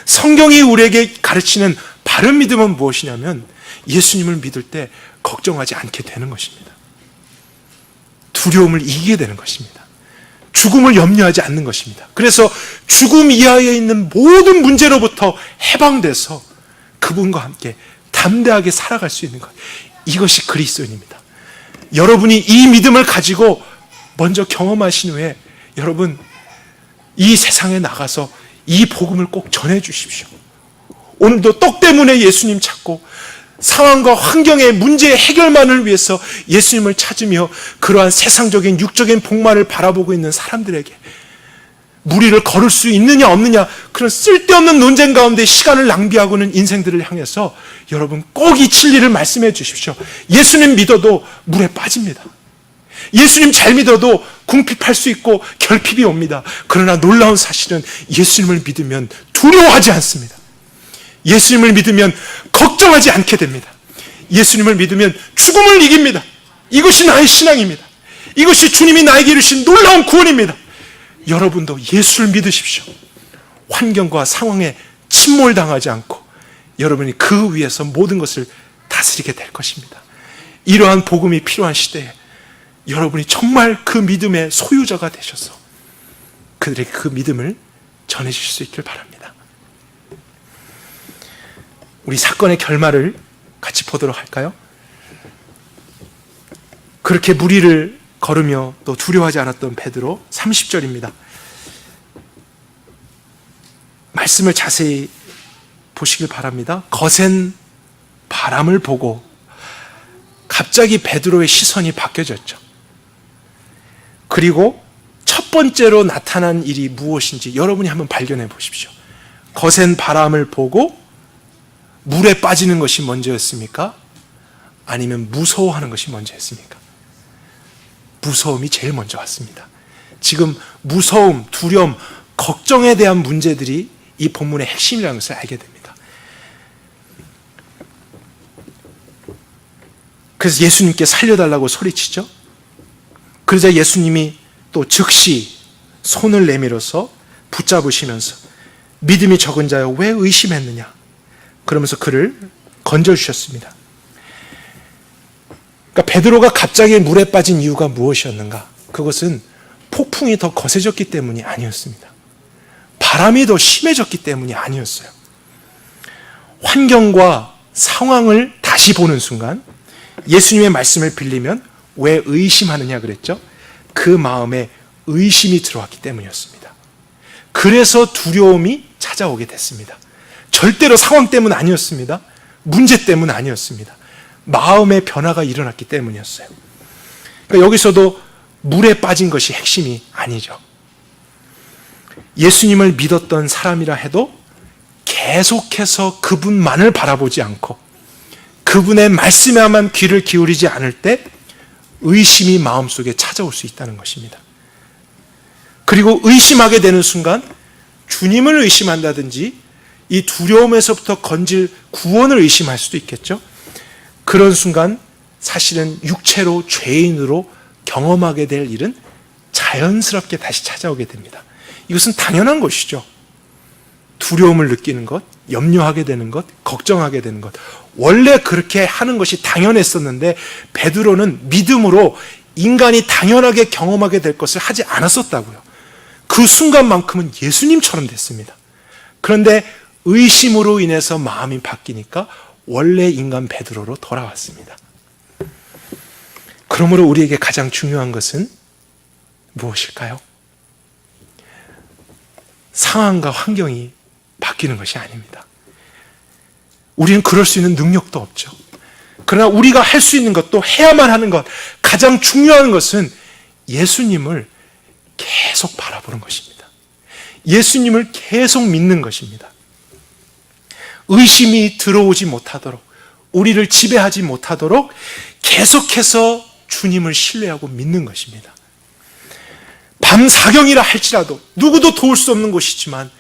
성경이 우리에게 가르치는 바른 믿음은 무엇이냐면 예수님을 믿을 때 걱정하지 않게 되는 것입니다. 두려움을 이기게 되는 것입니다. 죽음을 염려하지 않는 것입니다. 그래서 죽음 이하에 있는 모든 문제로부터 해방돼서 그분과 함께 담대하게 살아갈 수 있는 것, 이것이 그리스도인입니다. 여러분이 이 믿음을 가지고 먼저 경험하신 후에 여러분 이 세상에 나가서 이 복음을 꼭 전해 주십시오. 오늘도 떡 때문에 예수님 찾고 상황과 환경의 문제의 해결만을 위해서 예수님을 찾으며 그러한 세상적인 육적인 복만을 바라보고 있는 사람들에게 무리를 걸을 수 있느냐 없느냐 그런 쓸데없는 논쟁 가운데 시간을 낭비하고는 인생들을 향해서 여러분 꼭 이 진리를 말씀해 주십시오. 예수님 믿어도 물에 빠집니다. 예수님 잘 믿어도 궁핍할 수 있고 결핍이 옵니다. 그러나 놀라운 사실은 예수님을 믿으면 두려워하지 않습니다. 예수님을 믿으면 걱정하지 않게 됩니다. 예수님을 믿으면 죽음을 이깁니다. 이것이 나의 신앙입니다. 이것이 주님이 나에게 이루신 놀라운 구원입니다. 여러분도 예수를 믿으십시오. 환경과 상황에 침몰당하지 않고 여러분이 그 위에서 모든 것을 다스리게 될 것입니다. 이러한 복음이 필요한 시대에 여러분이 정말 그 믿음의 소유자가 되셔서 그들에게 그 믿음을 전해주실 수 있길 바랍니다. 우리 사건의 결말을 같이 보도록 할까요? 그렇게 무리를 걸으며 또 두려워하지 않았던 베드로, 30절입니다. 말씀을 자세히 보시길 바랍니다. 거센 바람을 보고 갑자기 베드로의 시선이 바뀌어졌죠. 그리고 첫 번째로 나타난 일이 무엇인지 여러분이 한번 발견해 보십시오. 거센 바람을 보고 물에 빠지는 것이 먼저였습니까? 아니면 무서워하는 것이 먼저였습니까? 무서움이 제일 먼저 왔습니다. 지금 무서움, 두려움, 걱정에 대한 문제들이 이 본문의 핵심이라는 것을 알게 됩니다. 그래서 예수님께 살려달라고 소리치죠. 그러자 예수님이 또 즉시 손을 내밀어서 붙잡으시면서 믿음이 적은 자여 왜 의심했느냐, 그러면서 그를 건져주셨습니다. 그러니까 베드로가 갑자기 물에 빠진 이유가 무엇이었는가? 그것은 폭풍이 더 거세졌기 때문이 아니었습니다. 바람이 더 심해졌기 때문이 아니었어요. 환경과 상황을 다시 보는 순간 예수님의 말씀을 빌리면 왜 의심하느냐 그랬죠? 그 마음에 의심이 들어왔기 때문이었습니다. 그래서 두려움이 찾아오게 됐습니다. 절대로 상황 때문 아니었습니다. 문제 때문 아니었습니다. 마음의 변화가 일어났기 때문이었어요. 그러니까 여기서도 물에 빠진 것이 핵심이 아니죠. 예수님을 믿었던 사람이라 해도 계속해서 그분만을 바라보지 않고 그분의 말씀에만 귀를 기울이지 않을 때 의심이 마음속에 찾아올 수 있다는 것입니다. 그리고 의심하게 되는 순간 주님을 의심한다든지 이 두려움에서부터 건질 구원을 의심할 수도 있겠죠. 그런 순간 사실은 육체로 죄인으로 경험하게 될 일은 자연스럽게 다시 찾아오게 됩니다. 이것은 당연한 것이죠. 두려움을 느끼는 것, 염려하게 되는 것, 걱정하게 되는 것, 원래 그렇게 하는 것이 당연했었는데 베드로는 믿음으로 인간이 당연하게 경험하게 될 것을 하지 않았었다고요. 그 순간만큼은 예수님처럼 됐습니다. 그런데 의심으로 인해서 마음이 바뀌니까 원래 인간 베드로로 돌아왔습니다. 그러므로 우리에게 가장 중요한 것은 무엇일까요? 상황과 환경이 바뀌는 것이 아닙니다. 우리는 그럴 수 있는 능력도 없죠. 그러나 우리가 할 수 있는 것, 또 해야만 하는 것, 가장 중요한 것은 예수님을 계속 바라보는 것입니다. 예수님을 계속 믿는 것입니다. 의심이 들어오지 못하도록, 우리를 지배하지 못하도록 계속해서 주님을 신뢰하고 믿는 것입니다. 밤사경이라 할지라도 누구도 도울 수 없는 곳이지만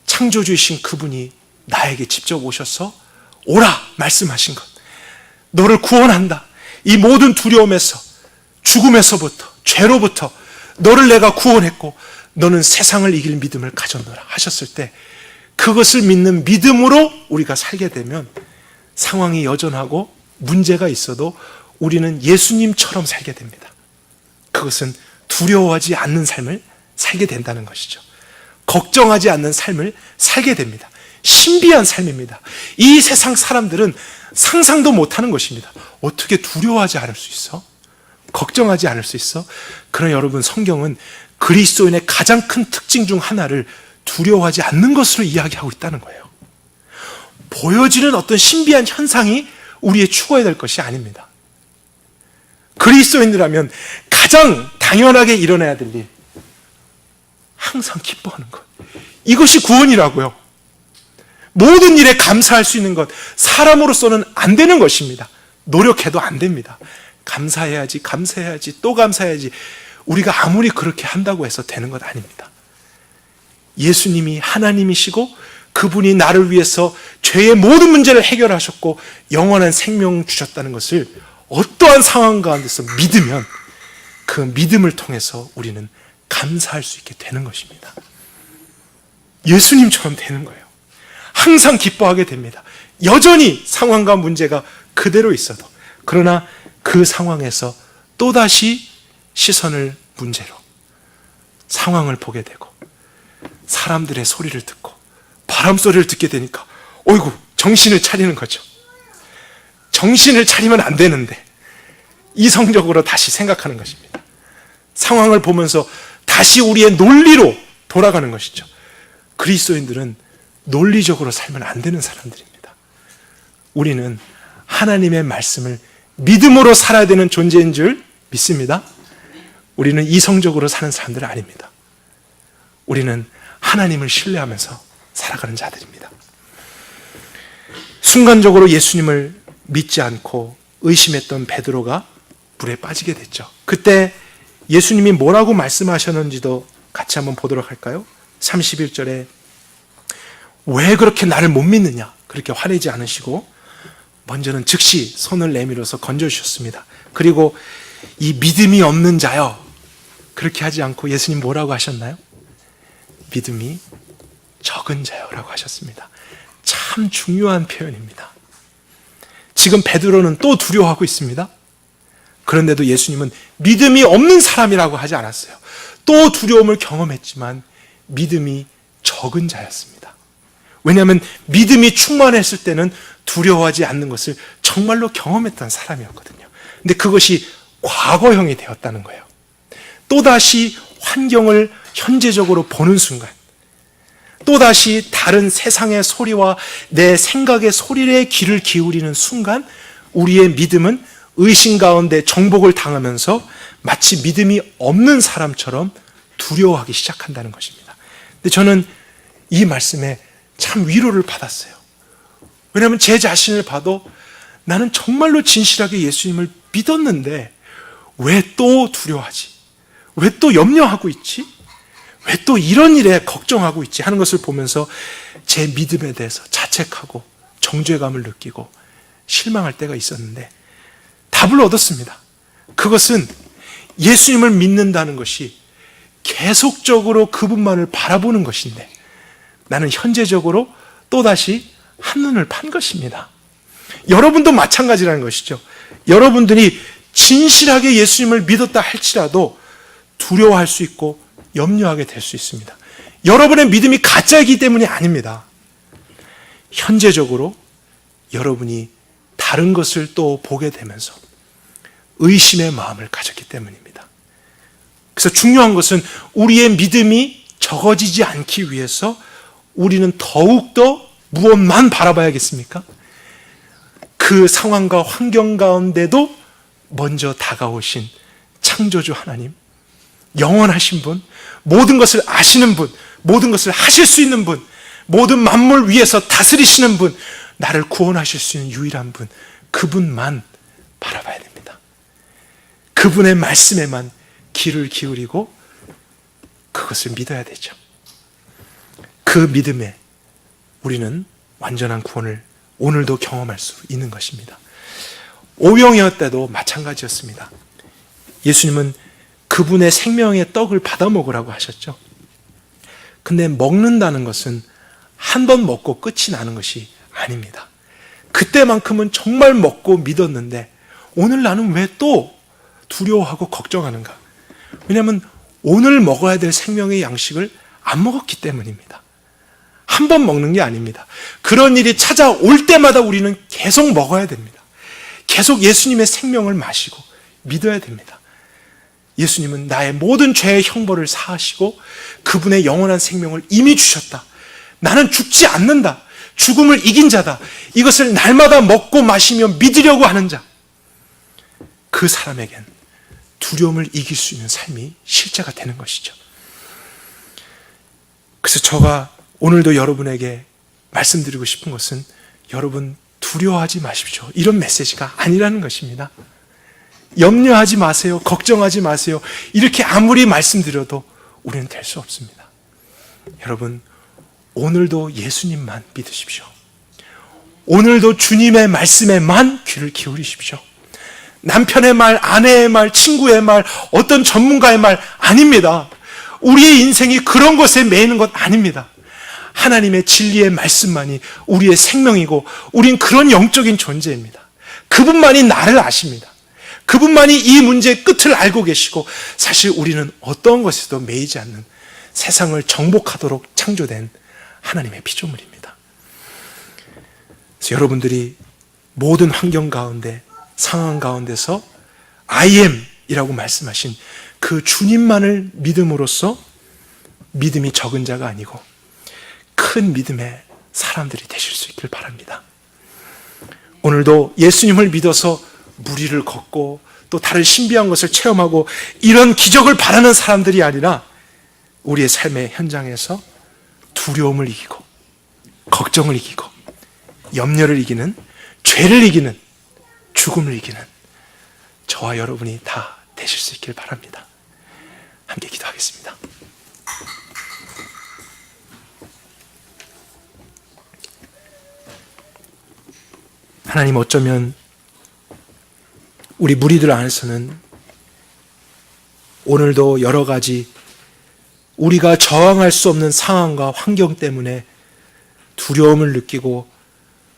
창조주이신 그분이 나에게 직접 오셔서 오라 말씀하신 것, 너를 구원한다. 이 모든 두려움에서, 죽음에서부터, 죄로부터 너를 내가 구원했고 너는 세상을 이길 믿음을 가졌노라 하셨을 때, 그것을 믿는 믿음으로 우리가 살게 되면 상황이 여전하고 문제가 있어도 우리는 예수님처럼 살게 됩니다. 그것은 두려워하지 않는 삶을 살게 된다는 것이죠. 걱정하지 않는 삶을 살게 됩니다. 신비한 삶입니다. 이 세상 사람들은 상상도 못하는 것입니다. 어떻게 두려워하지 않을 수 있어? 걱정하지 않을 수 있어? 그러나 여러분, 성경은 그리스도인의 가장 큰 특징 중 하나를 두려워하지 않는 것으로 이야기하고 있다는 거예요. 보여지는 어떤 신비한 현상이 우리의 추구해야 될 것이 아닙니다. 그리스도인이라면 가장 당연하게 일어나야 될 일, 항상 기뻐하는 것. 이것이 구원이라고요. 모든 일에 감사할 수 있는 것, 사람으로서는 안 되는 것입니다. 노력해도 안 됩니다. 감사해야지, 감사해야지, 또 감사해야지. 우리가 아무리 그렇게 한다고 해서 되는 것 아닙니다. 예수님이 하나님이시고 그분이 나를 위해서 죄의 모든 문제를 해결하셨고 영원한 생명을 주셨다는 것을 어떠한 상황 가운데서 믿으면 그 믿음을 통해서 우리는 감사할 수 있게 되는 것입니다. 예수님처럼 되는 거예요. 항상 기뻐하게 됩니다. 여전히 상황과 문제가 그대로 있어도, 그러나 그 상황에서 또다시 시선을 문제로, 상황을 보게 되고 사람들의 소리를 듣고 바람 소리를 듣게 되니까 어이구, 정신을 차리는 거죠. 정신을 차리면 안 되는데 이성적으로 다시 생각하는 것입니다. 상황을 보면서 다시 우리의 논리로 돌아가는 것이죠. 그리스도인들은 논리적으로 살면 안 되는 사람들입니다. 우리는 하나님의 말씀을 믿음으로 살아야 되는 존재인 줄 믿습니다. 우리는 이성적으로 사는 사람들은 아닙니다. 우리는 하나님을 신뢰하면서 살아가는 자들입니다. 순간적으로 예수님을 믿지 않고 의심했던 베드로가 물에 빠지게 됐죠. 그때 예수님이 뭐라고 말씀하셨는지도 같이 한번 보도록 할까요? 31절에 왜 그렇게 나를 못 믿느냐, 그렇게 화내지 않으시고 먼저는 즉시 손을 내밀어서 건져주셨습니다. 그리고 이 믿음이 없는 자여, 그렇게 하지 않고 예수님 뭐라고 하셨나요? 믿음이 적은 자여라고 하셨습니다. 참 중요한 표현입니다. 지금 베드로는 또 두려워하고 있습니다. 그런데도 예수님은 믿음이 없는 사람이라고 하지 않았어요. 또 두려움을 경험했지만 믿음이 적은 자였습니다. 왜냐하면 믿음이 충만했을 때는 두려워하지 않는 것을 정말로 경험했던 사람이었거든요. 근데 그것이 과거형이 되었다는 거예요. 또다시 환경을 현재적으로 보는 순간, 또다시 다른 세상의 소리와 내 생각의 소리에 귀를 기울이는 순간 우리의 믿음은 의심 가운데 정복을 당하면서 마치 믿음이 없는 사람처럼 두려워하기 시작한다는 것입니다. 근데 저는 이 말씀에 참 위로를 받았어요. 왜냐하면 제 자신을 봐도 나는 정말로 진실하게 예수님을 믿었는데 왜 또 두려워하지? 왜 또 염려하고 있지? 왜 또 이런 일에 걱정하고 있지? 하는 것을 보면서 제 믿음에 대해서 자책하고 정죄감을 느끼고 실망할 때가 있었는데 답을 얻었습니다. 그것은 예수님을 믿는다는 것이 계속적으로 그분만을 바라보는 것인데 나는 현재적으로 또다시 한눈을 판 것입니다. 여러분도 마찬가지라는 것이죠. 여러분들이 진실하게 예수님을 믿었다 할지라도 두려워할 수 있고 염려하게 될 수 있습니다. 여러분의 믿음이 가짜이기 때문이 아닙니다. 현재적으로 여러분이 다른 것을 또 보게 되면서 의심의 마음을 가졌기 때문입니다. 그래서 중요한 것은 우리의 믿음이 적어지지 않기 위해서 우리는 더욱더 무엇만 바라봐야겠습니까? 그 상황과 환경 가운데도 먼저 다가오신 창조주 하나님, 영원하신 분, 모든 것을 아시는 분, 모든 것을 하실 수 있는 분, 모든 만물 위에서 다스리시는 분, 나를 구원하실 수 있는 유일한 분, 그분만 바라봐야 됩니다. 그분의 말씀에만 귀를 기울이고 그것을 믿어야 되죠. 그 믿음에 우리는 완전한 구원을 오늘도 경험할 수 있는 것입니다. 오병이어 때도 마찬가지였습니다. 예수님은 그분의 생명의 떡을 받아 먹으라고 하셨죠. 근데 먹는다는 것은 한 번 먹고 끝이 나는 것이 아닙니다. 그때만큼은 정말 먹고 믿었는데 오늘 나는 왜 또 두려워하고 걱정하는가? 왜냐하면 오늘 먹어야 될 생명의 양식을 안 먹었기 때문입니다. 한 번 먹는 게 아닙니다. 그런 일이 찾아올 때마다 우리는 계속 먹어야 됩니다. 계속 예수님의 생명을 마시고 믿어야 됩니다. 예수님은 나의 모든 죄의 형벌을 사하시고 그분의 영원한 생명을 이미 주셨다. 나는 죽지 않는다. 죽음을 이긴 자다. 이것을 날마다 먹고 마시며 믿으려고 하는 자. 그 사람에겐 두려움을 이길 수 있는 삶이 실제가 되는 것이죠. 그래서 제가 오늘도 여러분에게 말씀드리고 싶은 것은 여러분 두려워하지 마십시오. 이런 메시지가 아니라는 것입니다. 염려하지 마세요. 걱정하지 마세요. 이렇게 아무리 말씀드려도 우리는 될 수 없습니다. 여러분, 오늘도 예수님만 믿으십시오. 오늘도 주님의 말씀에만 귀를 기울이십시오. 남편의 말, 아내의 말, 친구의 말, 어떤 전문가의 말 아닙니다. 우리의 인생이 그런 것에 매이는 것 아닙니다. 하나님의 진리의 말씀만이 우리의 생명이고 우린 그런 영적인 존재입니다. 그분만이 나를 아십니다. 그분만이 이 문제의 끝을 알고 계시고 사실 우리는 어떤 것에도 매이지 않는 세상을 정복하도록 창조된 하나님의 피조물입니다. 그래서 여러분들이 모든 환경 가운데 상황 가운데서 I am 이라고 말씀하신 그 주님만을 믿음으로써 믿음이 적은 자가 아니고 큰 믿음의 사람들이 되실 수 있길 바랍니다. 오늘도 예수님을 믿어서 무리를 걷고 또 다른 신비한 것을 체험하고 이런 기적을 바라는 사람들이 아니라 우리의 삶의 현장에서 두려움을 이기고 걱정을 이기고 염려를 이기는 죄를 이기는 죽음을 이기는 저와 여러분이 다 되실 수 있길 바랍니다. 함께 기도하겠습니다. 하나님, 어쩌면 우리 무리들 안에서는 오늘도 여러 가지 우리가 저항할 수 없는 상황과 환경 때문에 두려움을 느끼고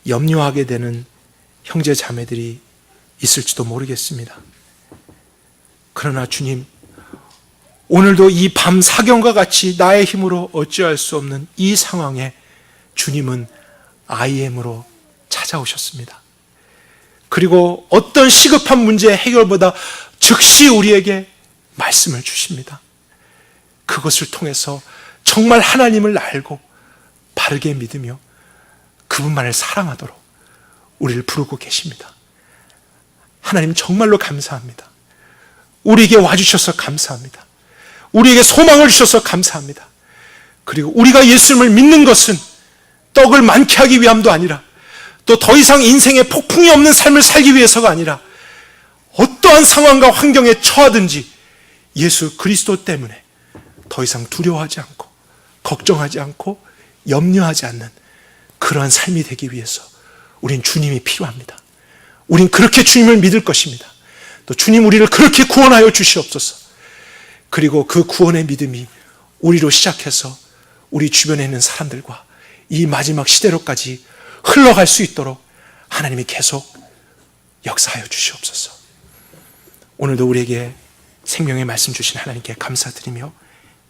염려하게 되는 형제 자매들이 있을지도 모르겠습니다. 그러나 주님, 오늘도 이 밤 사경과 같이 나의 힘으로 어찌할 수 없는 이 상황에 주님은 I am으로 찾아오셨습니다. 그리고 어떤 시급한 문제의 해결보다 즉시 우리에게 말씀을 주십니다. 그것을 통해서 정말 하나님을 알고 바르게 믿으며 그분만을 사랑하도록 우리를 부르고 계십니다. 하나님 정말로 감사합니다. 우리에게 와주셔서 감사합니다. 우리에게 소망을 주셔서 감사합니다. 그리고 우리가 예수님을 믿는 것은 떡을 많게 하기 위함도 아니라 또 더 이상 인생에 폭풍이 없는 삶을 살기 위해서가 아니라 어떠한 상황과 환경에 처하든지 예수 그리스도 때문에 더 이상 두려워하지 않고 걱정하지 않고 염려하지 않는 그러한 삶이 되기 위해서 우린 주님이 필요합니다. 우린 그렇게 주님을 믿을 것입니다. 또 주님 우리를 그렇게 구원하여 주시옵소서. 그리고 그 구원의 믿음이 우리로 시작해서 우리 주변에 있는 사람들과 이 마지막 시대로까지 흘러갈 수 있도록 하나님이 계속 역사하여 주시옵소서. 오늘도 우리에게 생명의 말씀 주신 하나님께 감사드리며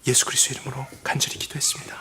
예수 그리스도 이름으로 간절히 기도했습니다.